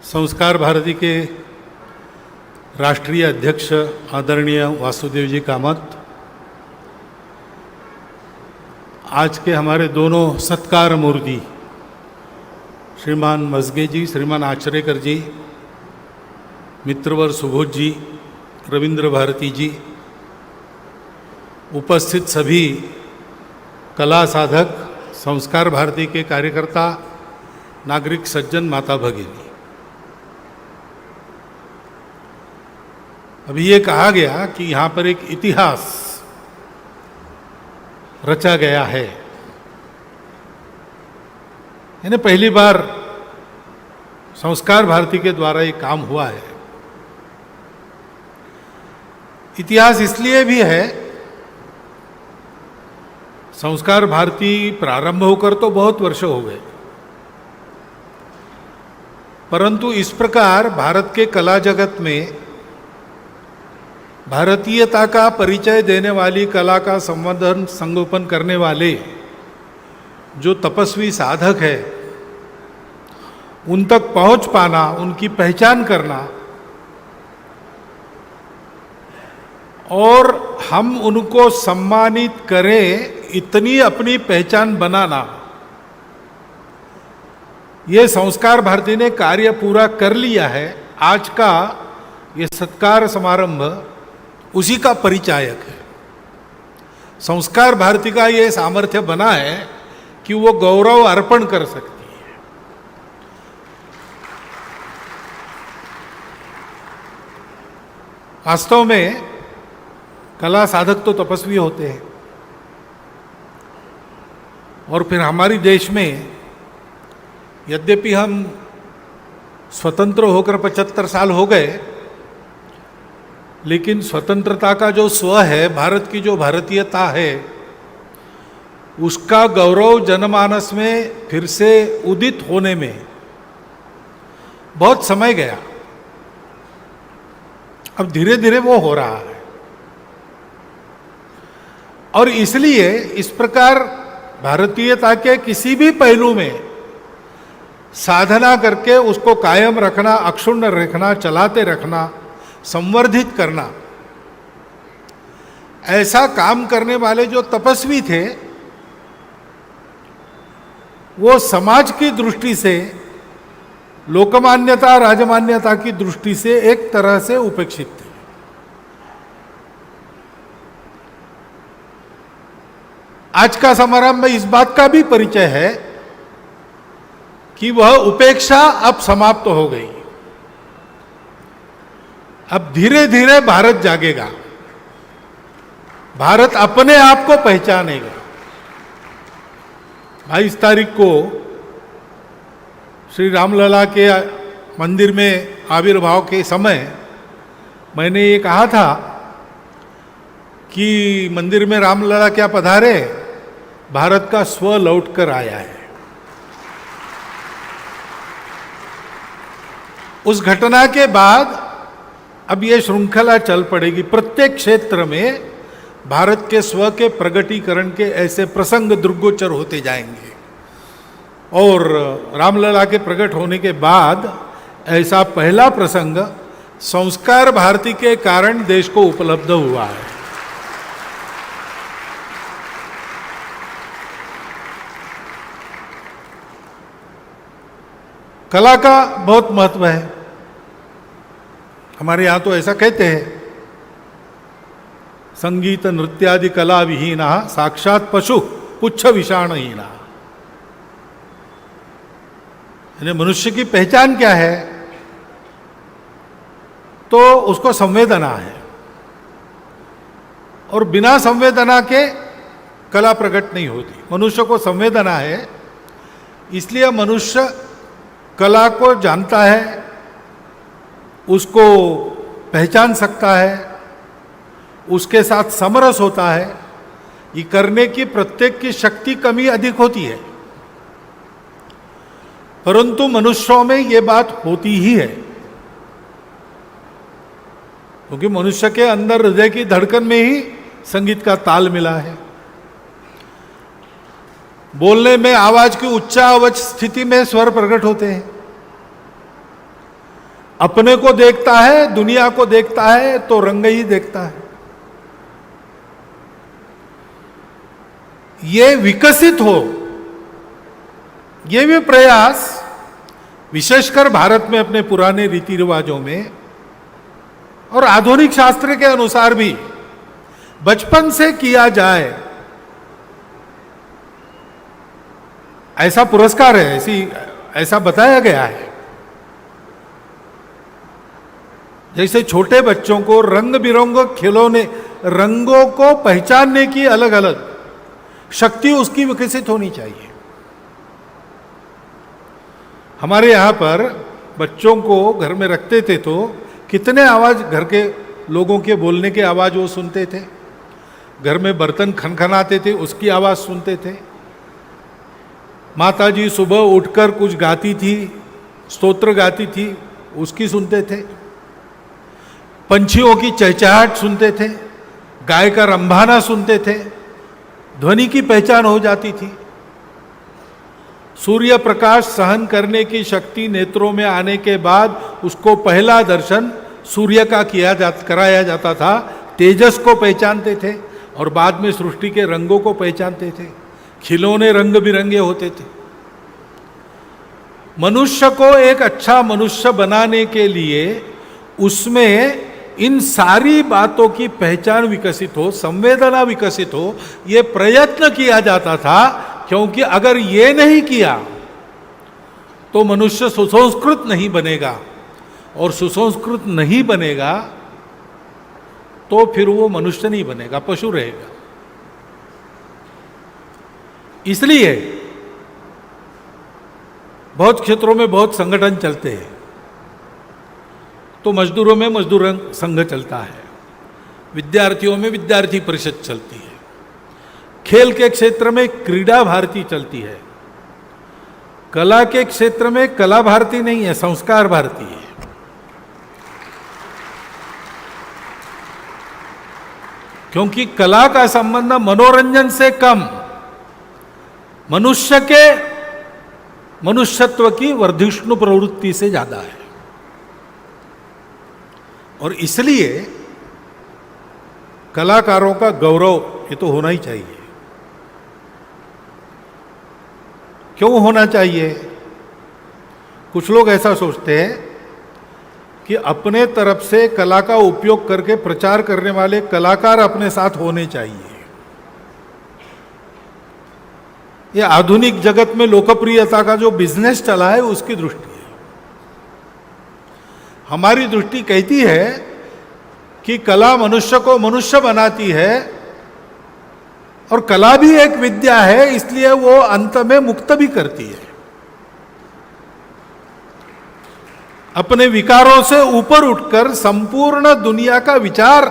संस्कार भारती के राष्ट्रीय अध्यक्ष आदरणीय वासुदेव जी कामत, आज के हमारे दोनों सत्कार मूर्ति श्रीमान मजगे जी, श्रीमान आचरेकर जी, मित्रवर सुबोध जी, रविंद्र भारती जी, उपस्थित सभी कला साधक, संस्कार भारती के कार्यकर्ता, नागरिक सज्जन, माता भगिनी। अभी ये कहा गया कि यहाँ पर एक इतिहास रचा गया है। यानी पहली बार संस्कार भारती के द्वारा ये काम हुआ है। इतिहास इसलिए भी है, संस्कार भारती प्रारंभ होकर तो बहुत वर्ष हो गए, परंतु इस प्रकार भारत के कला जगत में भारतीयता का परिचय देने वाली कला का संवर्धन संगोपन करने वाले जो तपस्वी साधक है, उन तक पहुंच पाना, उनकी पहचान करना और हम उनको सम्मानित करें, इतनी अपनी पहचान बनाना, ये संस्कार भारती ने कार्य पूरा कर लिया है। आज का ये सत्कार समारंभ उसी का परिचायक है। संस्कार भारती का ये सामर्थ्य बना है कि वो गौरव अर्पण कर सकती है। वास्तव में कला साधक तो तपस्वी होते हैं, और फिर हमारी देश में यद्यपि हम स्वतंत्र होकर 75 साल हो गए, लेकिन स्वतंत्रता का जो स्व है, भारत की जो भारतीयता है, उसका गौरव जनमानस में फिर से उदित होने में बहुत समय गया। अब धीरे धीरे वो हो रहा है, और इसलिए इस प्रकार भारतीयता के किसी भी पहलू में साधना करके उसको कायम रखना, अक्षुण्ण रखना, चलाते रखना, संवर्धित करना, ऐसा काम करने वाले जो तपस्वी थे, वो समाज की दृष्टि से, लोकमान्यता, राजमान्यता की दृष्टि से एक तरह से उपेक्षित थे। आज का समारंभ में इस बात का भी परिचय है कि वह उपेक्षा अब समाप्त हो गई। अब धीरे धीरे भारत जागेगा, भारत अपने आप को पहचानेगा। 22 तारीख को श्री रामलला के मंदिर में आविर्भाव के समय मैंने ये कहा था कि मंदिर में रामलला क्या पधारे, भारत का स्व लौट कर आया है। उस घटना के बाद अब ये श्रृंखला चल पड़ेगी। प्रत्येक क्षेत्र में भारत के स्व के प्रगटीकरण के ऐसे प्रसंग दृग्गोचर होते जाएंगे, और रामलला के प्रकट होने के बाद ऐसा पहला प्रसंग संस्कार भारती के कारण देश को उपलब्ध हुआ है। कला का बहुत महत्व है। हमारे यहाँ तो ऐसा कहते हैं, संगीत नृत्यादि कला विहीना साक्षात पशु पुच्छ विषाणहीना। यानी मनुष्य की पहचान क्या है, तो उसको संवेदना है, और बिना संवेदना के कला प्रकट नहीं होती। मनुष्य को संवेदना है, इसलिए मनुष्य कला को जानता है, उसको पहचान सकता है, उसके साथ समरस होता है। ये करने की प्रत्येक की शक्ति कमी अधिक होती है, परंतु मनुष्यों में ये बात होती ही है, क्योंकि मनुष्य के अंदर हृदय की धड़कन में ही संगीत का ताल मिला है। बोलने में आवाज की उच्चावच स्थिति में स्वर प्रकट होते हैं, अपने को देखता है, दुनिया को देखता है तो रंग ही देखता है। ये विकसित हो, ये भी प्रयास विशेषकर भारत में अपने पुराने रीति रिवाजों में और आधुनिक शास्त्र के अनुसार भी बचपन से किया जाए, ऐसा पुरस्कार है, ऐसा बताया गया है। जैसे छोटे बच्चों को रंग बिरंगे खिलौने, रंगों को पहचानने की अलग अलग शक्ति उसकी विकसित होनी चाहिए। हमारे यहाँ पर बच्चों को घर में रखते थे तो कितने आवाज, घर के लोगों के बोलने के आवाज वो सुनते थे, घर में बर्तन खनखनाते थे उसकी आवाज सुनते थे, माता जी सुबह उठकर कुछ गाती थी, स्तोत्र गाती थी, उसकी सुनते थे, पंछियों की चहचहाहट सुनते थे, गाय का रंभाना सुनते थे, ध्वनि की पहचान हो जाती थी। सूर्य प्रकाश सहन करने की शक्ति नेत्रों में आने के बाद उसको पहला दर्शन सूर्य का कराया जाता था, तेजस को पहचानते थे और बाद में सृष्टि के रंगों को पहचानते थे। खिलौने रंग बिरंगे होते थे। मनुष्य को एक अच्छा मनुष्य बनाने के लिए उसमें इन सारी बातों की पहचान विकसित हो, संवेदना विकसित हो, ये प्रयत्न किया जाता था। क्योंकि अगर ये नहीं किया तो मनुष्य सुसंस्कृत नहीं बनेगा, और सुसंस्कृत नहीं बनेगा तो फिर वो मनुष्य नहीं बनेगा, पशु रहेगा। इसलिए बहुत क्षेत्रों में बहुत संगठन चलते हैं। तो मजदूरों में मजदूर संघ चलता है, विद्यार्थियों में विद्यार्थी परिषद चलती है, खेल के क्षेत्र में क्रीड़ा भारती चलती है, कला के क्षेत्र में कला भारती नहीं है, संस्कार भारती है। क्योंकि कला का संबंध मनोरंजन से कम मनुष्य के मनुष्यत्व की वर्धिष्णु प्रवृत्ति से ज्यादा है। और इसलिए कलाकारों का गौरव ये तो होना ही चाहिए। क्यों होना चाहिए? कुछ लोग ऐसा सोचते हैं कि अपने तरफ से कला का उपयोग करके प्रचार करने वाले कलाकार अपने साथ होने चाहिए। ये आधुनिक जगत में लोकप्रियता का जो बिजनेस चला है उसकी दृष्टि है। हमारी दृष्टि कहती है कि कला मनुष्य को मनुष्य बनाती है, और कला भी एक विद्या है, इसलिए वो अंत में मुक्त भी करती है। अपने विकारों से ऊपर उठकर संपूर्ण दुनिया का विचार,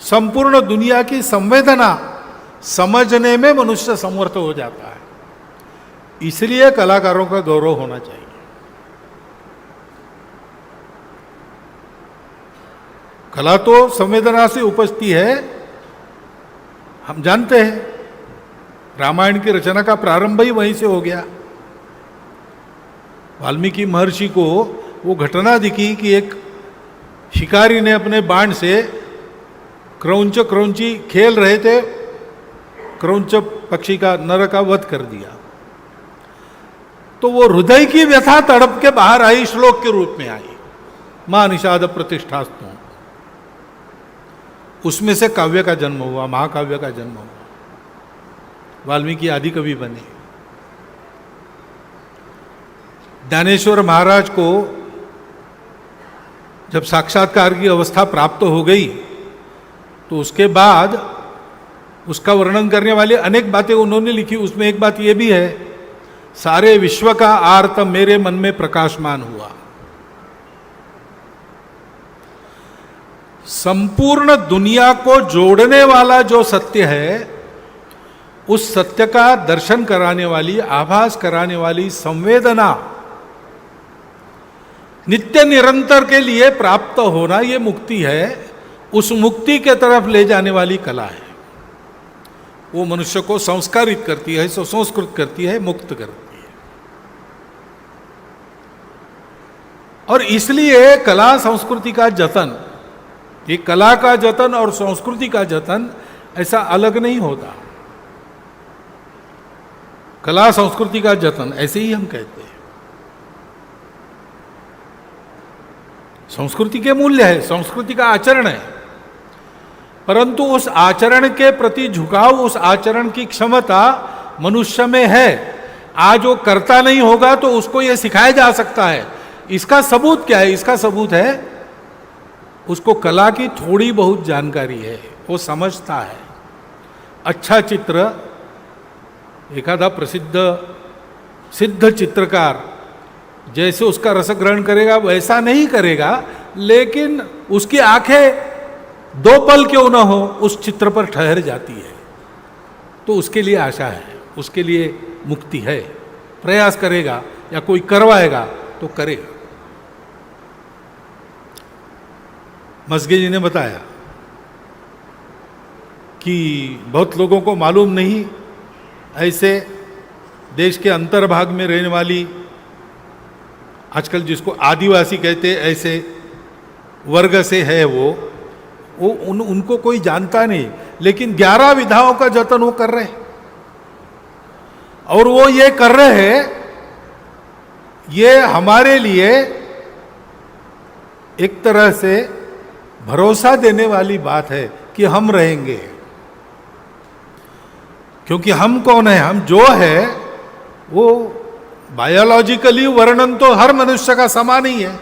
संपूर्ण दुनिया की संवेदना समझने में मनुष्य समर्थ हो जाता है। इसलिए कलाकारों का गौरव होना चाहिए। कला तो संवेदना से उपजती है। हम जानते हैं रामायण की रचना का प्रारंभ ही वहीं से हो गया। वाल्मीकि महर्षि को वो घटना दिखी कि एक शिकारी ने अपने बाण से क्रौंच क्रौंची खेल रहे थे, क्रौंच पक्षी का नर का वध कर दिया। तो वो हृदय की व्यथा तड़प के बाहर आई, श्लोक के रूप में आई, मां निषाद प्रतिष्ठास्तु। उसमें से काव्य का जन्म हुआ, महाकाव्य का जन्म हुआ। वाल्मीकि आदि कवि बने। ज्ञानेश्वर महाराज को जब साक्षात्कार की अवस्था प्राप्त हो गई तो उसके बाद उसका वर्णन करने वाली अनेक बातें उन्होंने लिखी। उसमें एक बात यह भी है, सारे विश्व का आर्त मेरे मन में प्रकाशमान हुआ। संपूर्ण दुनिया को जोड़ने वाला जो सत्य है, उस सत्य का दर्शन कराने वाली, आभास कराने वाली संवेदना नित्य निरंतर के लिए प्राप्त होना, ये मुक्ति है। उस मुक्ति के तरफ ले जाने वाली कला है। वो मनुष्य को संस्कारित करती है, सुसंस्कृत करती है, मुक्त करती है। और इसलिए कला संस्कृति का जतन, ये कला का जतन और संस्कृति का जतन ऐसा अलग नहीं होता। कला संस्कृति का जतन ऐसे ही हम कहते हैं। संस्कृति के मूल्य है, संस्कृति का आचरण है, परंतु उस आचरण के प्रति झुकाव, उस आचरण की क्षमता मनुष्य में है। आज वो करता नहीं होगा तो उसको ये सिखाया जा सकता है। इसका सबूत क्या है? इसका सबूत है उसको कला की थोड़ी बहुत जानकारी है, वो समझता है। अच्छा चित्र, एखादा सिद्ध चित्रकार जैसे उसका रस ग्रहण करेगा वैसा नहीं करेगा, लेकिन उसकी आंखें 2 पल क्यों ना हो उस चित्र पर ठहर जाती है, तो उसके लिए आशा है, उसके लिए मुक्ति है। प्रयास करेगा या कोई करवाएगा तो करेगा। मसगे जी ने बताया कि बहुत लोगों को मालूम नहीं, ऐसे देश के अंतर्भाग में रहने वाली, आजकल जिसको आदिवासी कहते हैं, ऐसे वर्ग से है वो उनको कोई जानता नहीं, लेकिन 11 विधाओं का जतन वो कर रहे हैं। और वो ये कर रहे हैं, ये हमारे लिए एक तरह से भरोसा देने वाली बात है कि हम रहेंगे। क्योंकि हम कौन है? हम जो है वो बायोलॉजिकली वर्णन तो हर मनुष्य का समान ही है।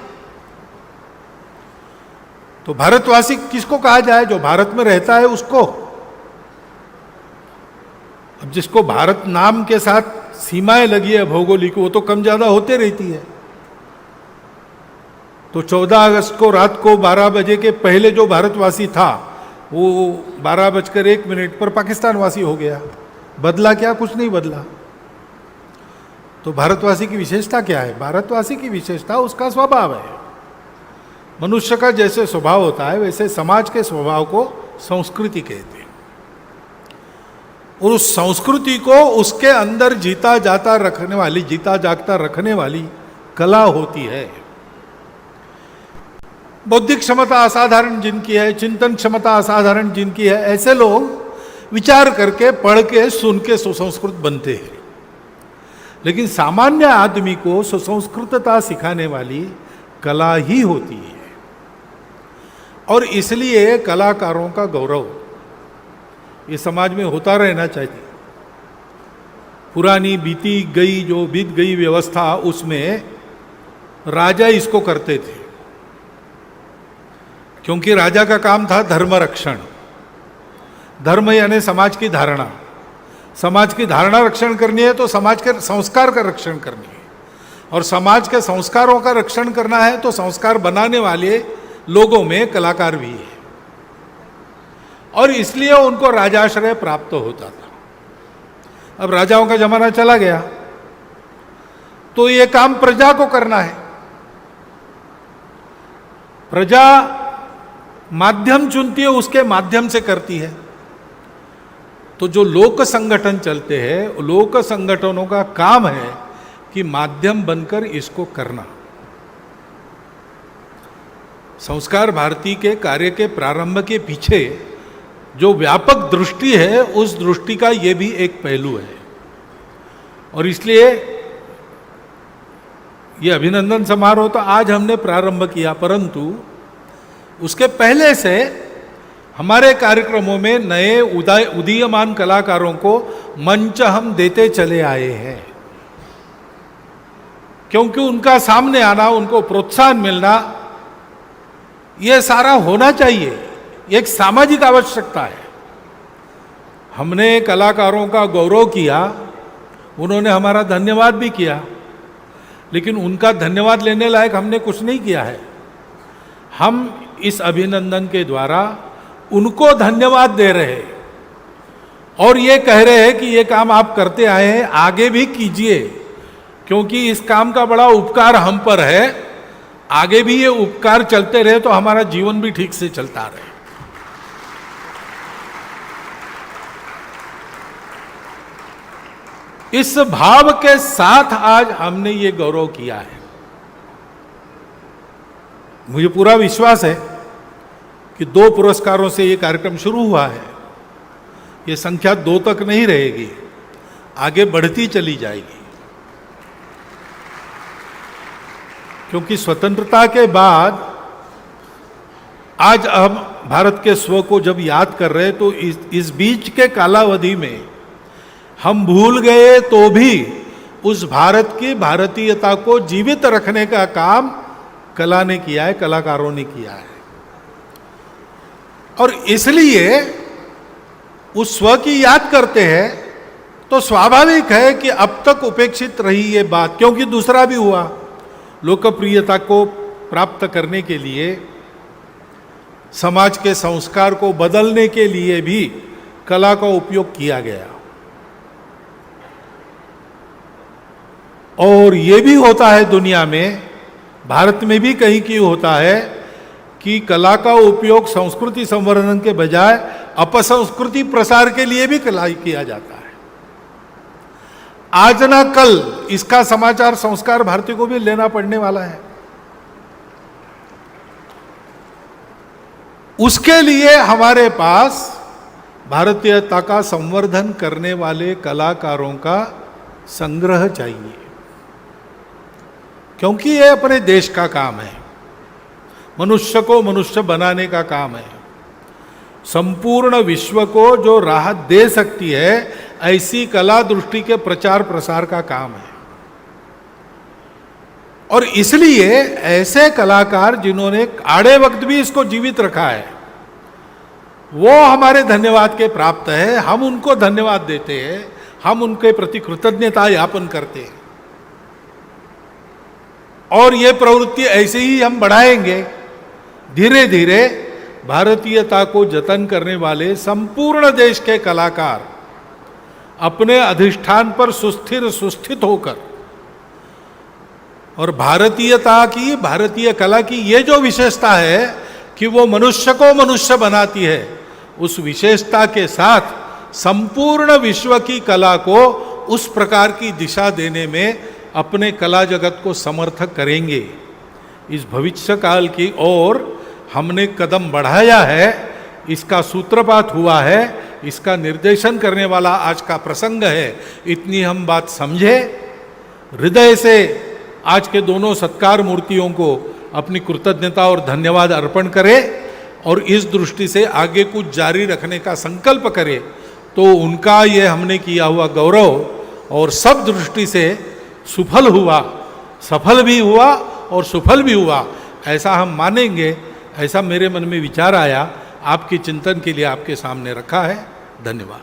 तो भारतवासी किसको कहा जाए? जो भारत में रहता है उसको। अब जिसको भारत नाम के साथ सीमाएं लगी है भौगोलिक, वो तो कम ज्यादा होते रहती है। तो 14 अगस्त को रात को 12 बजे के पहले जो भारतवासी था वो 12:01 पर पाकिस्तानवासी हो गया। बदला क्या? कुछ नहीं बदला। तो भारतवासी की विशेषता क्या है? भारतवासी की विशेषता उसका स्वभाव है। मनुष्य का जैसे स्वभाव होता है वैसे समाज के स्वभाव को संस्कृति कहते हैं। और उस संस्कृति को उसके अंदर जीता जागता रखने वाली कला होती है। बौद्धिक क्षमता असाधारण जिनकी है, चिंतन क्षमता असाधारण जिनकी है, ऐसे लोग विचार करके, पढ़ के, सुन के सुसंस्कृत बनते हैं। लेकिन सामान्य आदमी को सुसंस्कृतता सिखाने वाली कला ही होती है। और इसलिए कलाकारों का गौरव ये समाज में होता रहना चाहिए। पुरानी बीत गई व्यवस्था, उसमें राजा इसको करते थे, क्योंकि राजा का काम था धर्म रक्षण। धर्म यानी समाज की धारणा। समाज की धारणा रक्षण करनी है तो समाज के संस्कार का रक्षण करनी है, और समाज के संस्कारों का रक्षण करना है तो संस्कार बनाने वाले लोगों में कलाकार भी है। और इसलिए उनको राजाश्रय प्राप्त होता था। अब राजाओं का जमाना चला गया तो ये काम प्रजा को करना है। प्रजा माध्यम चुनती है, उसके माध्यम से करती है। तो जो लोक संगठन चलते हैं, लोक संगठनों का काम है कि माध्यम बनकर इसको करना। संस्कार भारती के कार्य के प्रारंभ के पीछे जो व्यापक दृष्टि है, उस दृष्टि का ये भी एक पहलू है। और इसलिए ये अभिनंदन समारोह तो आज हमने प्रारंभ किया, परंतु उसके पहले से हमारे कार्यक्रमों में नए उदीयमान कलाकारों को मंच हम देते चले आए हैं। क्योंकि उनका सामने आना, उनको प्रोत्साहन मिलना, यह सारा होना चाहिए, एक सामाजिक आवश्यकता है। हमने कलाकारों का गौरव किया, उन्होंने हमारा धन्यवाद भी किया, लेकिन उनका धन्यवाद लेने लायक हमने कुछ नहीं किया है। हम इस अभिनंदन के द्वारा उनको धन्यवाद दे रहे हैं और ये कह रहे हैं कि ये काम आप करते आए हैं, आगे भी कीजिए, क्योंकि इस काम का बड़ा उपकार हम पर है। आगे भी ये उपकार चलते रहे तो हमारा जीवन भी ठीक से चलता रहे। इस भाव के साथ आज हमने ये गौरव किया है। मुझे पूरा विश्वास है कि 2 पुरस्कारों से ये कार्यक्रम शुरू हुआ है, ये संख्या 2 तक नहीं रहेगी, आगे बढ़ती चली जाएगी। क्योंकि स्वतंत्रता के बाद आज हम भारत के स्व को जब याद कर रहे हैं तो इस बीच के कालावधि में हम भूल गए तो भी उस भारत की भारतीयता को जीवित रखने का काम कला ने किया है, कलाकारों ने किया है। और इसलिए उस स्व की याद करते हैं तो स्वाभाविक है कि अब तक उपेक्षित रही ये बात, क्योंकि दूसरा भी हुआ। लोकप्रियता को प्राप्त करने के लिए, समाज के संस्कार को बदलने के लिए भी कला का उपयोग किया गया। और ये भी होता है दुनिया में, भारत में भी कहीं की होता है कि कला का उपयोग संस्कृति संवर्धन के बजाय अपसंस्कृति प्रसार के लिए भी कला किया जाता है। आज ना कल इसका समाचार संस्कार भारती को भी लेना पड़ने वाला है। उसके लिए हमारे पास भारतीयता का संवर्धन करने वाले कलाकारों का संग्रह चाहिए, क्योंकि ये अपने देश का काम है, मनुष्य को मनुष्य बनाने का काम है। संपूर्ण विश्व को जो राहत दे सकती है ऐसी कला दृष्टि के प्रचार प्रसार का काम है। और इसलिए ऐसे कलाकार जिन्होंने आड़े वक्त भी इसको जीवित रखा है, वो हमारे धन्यवाद के प्राप्त है। हम उनको धन्यवाद देते हैं, हम उनके प्रति कृतज्ञता ज्ञापन करते हैं। और ये प्रवृत्ति ऐसे ही हम बढ़ाएंगे। धीरे धीरे भारतीयता को जतन करने वाले संपूर्ण देश के कलाकार अपने अधिष्ठान पर सुस्थित होकर, और भारतीयता की, भारतीय कला की ये जो विशेषता है कि वो मनुष्य को मनुष्य बनाती है, उस विशेषता के साथ संपूर्ण विश्व की कला को उस प्रकार की दिशा देने में अपने कला जगत को समर्थक करेंगे। इस भविष्य काल की ओर हमने कदम बढ़ाया है, इसका सूत्रपात हुआ है, इसका निर्देशन करने वाला आज का प्रसंग है। इतनी हम बात समझे, हृदय से आज के दोनों सत्कार मूर्तियों को अपनी कृतज्ञता और धन्यवाद अर्पण करें और इस दृष्टि से आगे कुछ जारी रखने का संकल्प करें, तो उनका ये हमने किया हुआ गौरव और सब दृष्टि से सुफल हुआ, सफल भी हुआ और सुफल भी हुआ, ऐसा हम मानेंगे। ऐसा मेरे मन में विचार आया, आपके चिंतन के लिए आपके सामने रखा है। धन्यवाद।